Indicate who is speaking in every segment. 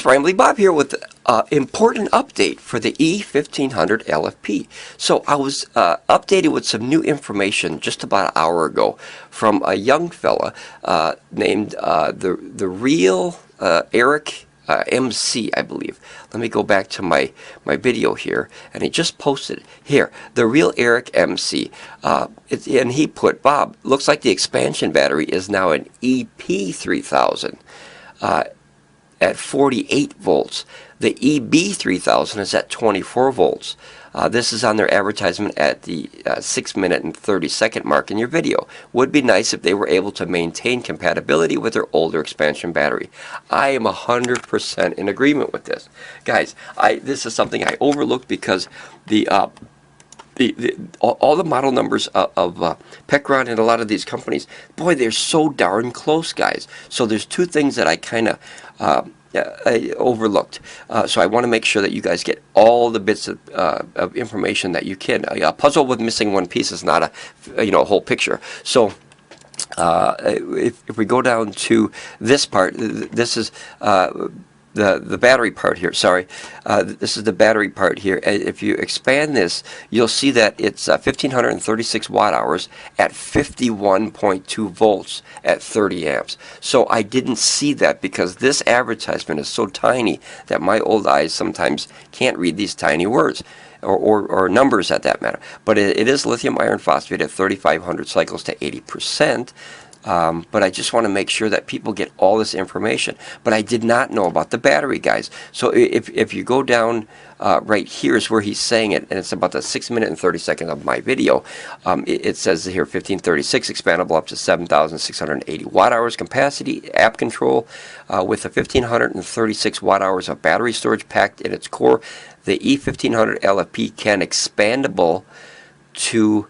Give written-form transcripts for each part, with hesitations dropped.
Speaker 1: guys, Ramblin Bob here with an important update for the E1500LFP. So I was updated with some new information just about an hour ago from a young fella named the real Eric MC, I believe. Let me go back to my video here, and he just posted here, the real Eric MC, and he put, Bob, looks like the expansion battery is now an EP3000 at 48 volts. The EB3000 is at 24 volts. This is on their advertisement at the 6-minute and 30-second mark in your video. Would be nice if they were able to maintain compatibility with their older expansion battery. I am 100% in agreement with this. Guys, this is something I overlooked because all the model numbers of Pecron and a lot of these companies, boy, they're so darn close, guys. So there's two things that I kind of I overlooked. So I want to make sure that you guys get all the bits of information that you can. A puzzle with missing one piece is not a whole picture. So if we go down to this part, this is the battery part here. Sorry, this is the battery part here. If you expand this, you'll see that it's 1536 watt hours at 51.2 volts at 30 amps. So I didn't see that because this advertisement is so tiny that my old eyes sometimes can't read these tiny words. Or numbers at that matter. But it is lithium iron phosphate at 3,500 cycles to 80%. But I just want to make sure that people get all this information. But I did not know about the battery, guys. So if you go down right here is where he's saying it, and it's about the 6-minute and 30-second of my video. It says here 1536 expandable up to 7,680 watt hours capacity, app control with a 1,536 watt hours of battery storage packed in its core. The E1500LFP can expandable to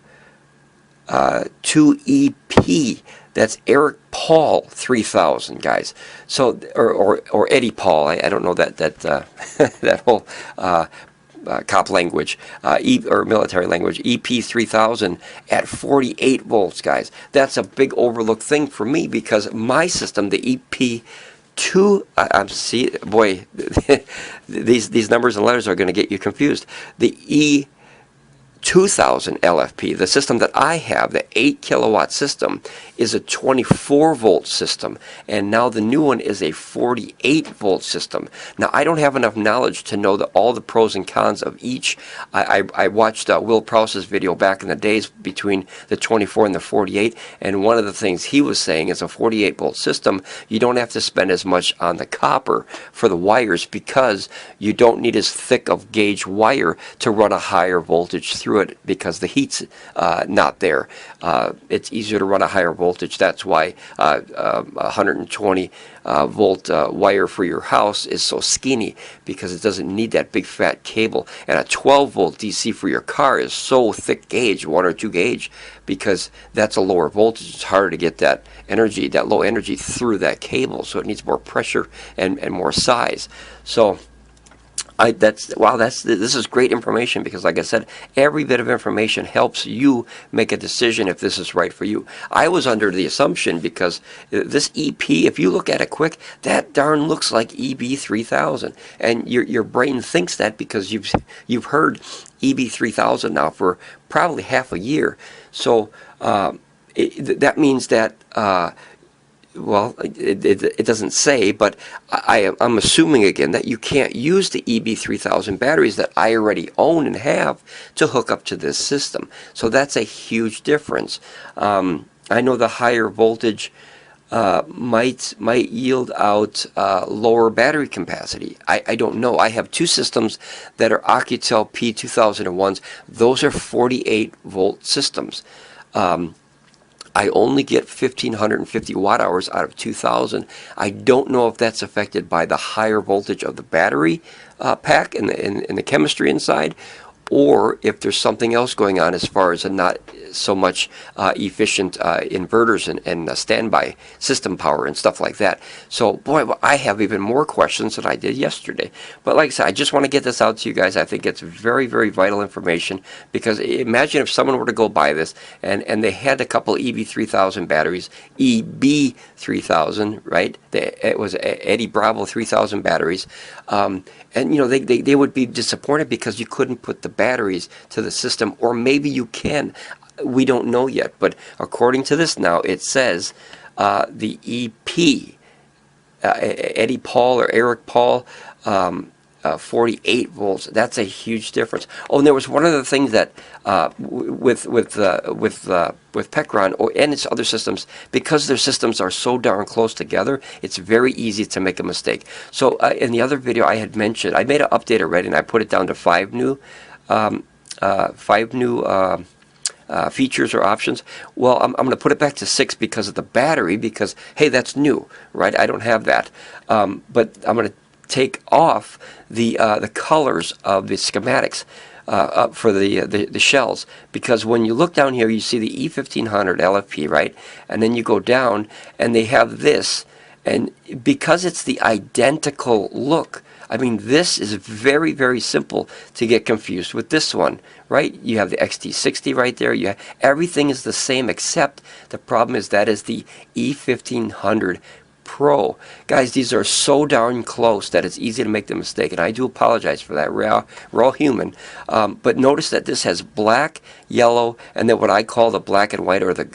Speaker 1: 2EP. That's Eric Paul 3000, guys. So or Eddie Paul. I don't know that that whole cop language or military language. EP3000 at 48 volts, guys. That's a big overlooked thing for me because my system, the see, boy, these numbers and letters are going to get you confused. The E2000 LFP, the system that I have, the 8 kilowatt system, is a 24 volt system, and now the new one is a 48 volt system. Now I don't have enough knowledge to know all the pros and cons of each. I watched Will Prowse's video back in the days between the 24 and the 48, and one of the things he was saying is a 48 volt system, you don't have to spend as much on the copper for the wires because you don't need as thick of gauge wire to run a higher voltage through it because the heat's not there. It's easier to run a higher voltage. That's why 120 volt wire for your house is so skinny, because it doesn't need that big fat cable. And a 12 volt DC for your car is so thick gauge, 1 or 2 gauge, because that's a lower voltage. It's harder to get that energy, that low energy, through that cable. So it needs more pressure and more size. So this is great information because, like I said, every bit of information helps you make a decision if this is right for you. I was under the assumption, because this EP, if you look at it quick, that darn looks like EB3000, and your brain thinks that because you've heard EB3000 now for probably half a year. So that means that. Well, it doesn't say, but I'm assuming again that you can't use the EB3000 batteries that I already own and have to hook up to this system. So that's a huge difference. I know the higher voltage might yield out lower battery capacity. I don't know. I have 2 systems that are Oukitel P2001s. Those are 48 volt systems. I only get 1,550 watt hours out of 2,000. I don't know if that's affected by the higher voltage of the battery pack and the chemistry inside, or if there's something else going on as far as a not so much efficient inverters and standby system power and stuff like that. So boy, I have even more questions than I did yesterday. But like I said, I just want to get this out to you guys. I think it's very, very vital information, because imagine if someone were to go buy this and they had a couple EB3000 batteries, EB3000, right? It was Eddie Bravo 3000 batteries. And you know, they would be disappointed because you couldn't put the batteries to the system, or maybe you can. We don't know yet, but according to this now, it says the EP, Eddie Paul or Eric Paul, 48 volts. That's a huge difference. Oh, and there was one other thing that with Pecron and its other systems, because their systems are so darn close together, it's very easy to make a mistake. So in the other video I had mentioned, I made an update already, and I put it down to 5 new features or options. Well, I'm going to put it back to 6 because of the battery, because hey, that's new, right? I don't have that. But I'm going to take off the colors of the schematics for the shells, because when you look down here, you see the E1500LFP, right? And then you go down and they have this, and because it's the identical look, I mean, this is very, very simple to get confused with this one, right? You have the XT60 right there. Everything is the same, except the problem is that is the E1500 Pro. Guys, these are so darn close that it's easy to make the mistake, and I do apologize for that. We're all human. But notice that this has black, yellow, and then what I call the black and white, or the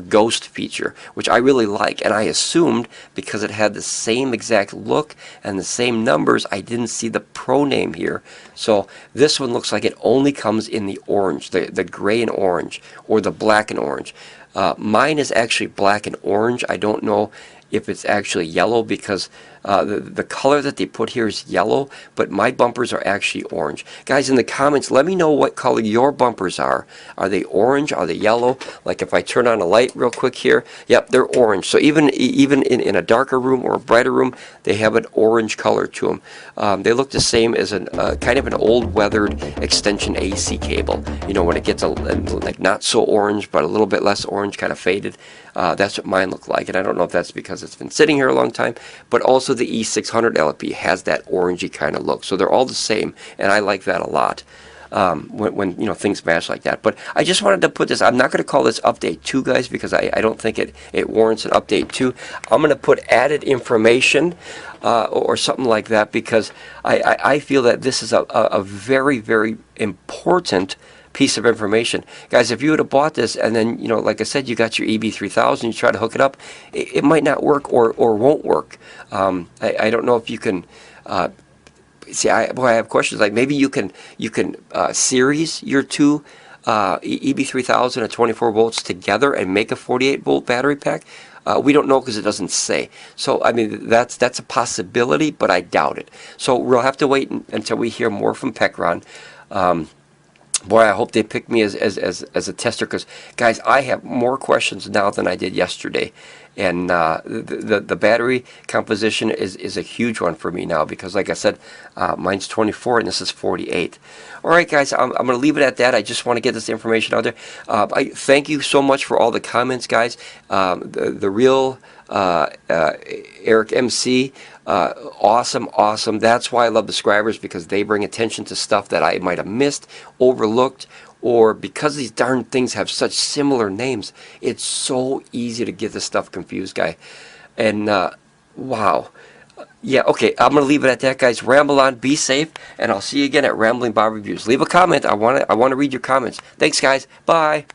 Speaker 1: ghost feature, which I really like. And I assumed because it had the same exact look and the same numbers, I didn't see the Pro name here. So this one looks like it only comes in the orange, the gray and orange, or the black and orange. Mine is actually black and orange. I don't know if it's actually yellow, because the color that they put here is yellow, but my bumpers are actually orange. Guys, in the comments, let me know what color your bumpers are. Are they orange? Are they yellow? Like if I turn on a light real quick here, yep, they're orange. So even in a darker room or a brighter room, they have an orange color to them. They look the same as kind of an old weathered extension AC cable. You know, when it gets like not so orange, but a little bit less orange, kind of faded. That's what mine look like, and I don't know if that's because it's been sitting here a long time, but also the E600LFP has that orangey kind of look. So they're all the same, and I like that a lot when you know, things match like that. But I just wanted to put this, I'm not going to call this update 2, guys, because I don't think it warrants an update 2. I'm going to put added information or something like that, because I feel that this is a very, very important piece of information. Guys, if you would have bought this and then, you know, like I said, you got your EB3000, you try to hook it up, it might not work or won't work. I don't know if you can see, I have questions like maybe you can series your two EB3000 at 24 volts together and make a 48 volt battery pack. We don't know because it doesn't say. So I mean, that's a possibility, but I doubt it. So we'll have to wait until we hear more from Pecron. Boy, I hope they pick me as a tester, because guys, I have more questions now than I did yesterday, and the battery composition is a huge one for me now, because like I said, mine's 24 and this is 48. All right, guys, I'm going to leave it at that. I just want to get this information out there. I thank you so much for all the comments, guys. The real Eric MC, awesome. That's why I love the subscribers, because they bring attention to stuff that I might have missed, overlooked, or because these darn things have such similar names, it's so easy to get this stuff confused, guy. And wow. Yeah, okay, I'm going to leave it at that, guys. Ramble on, be safe, and I'll see you again at Ramblin Bob Reviews. Leave a comment. I want to read your comments. Thanks, guys. Bye.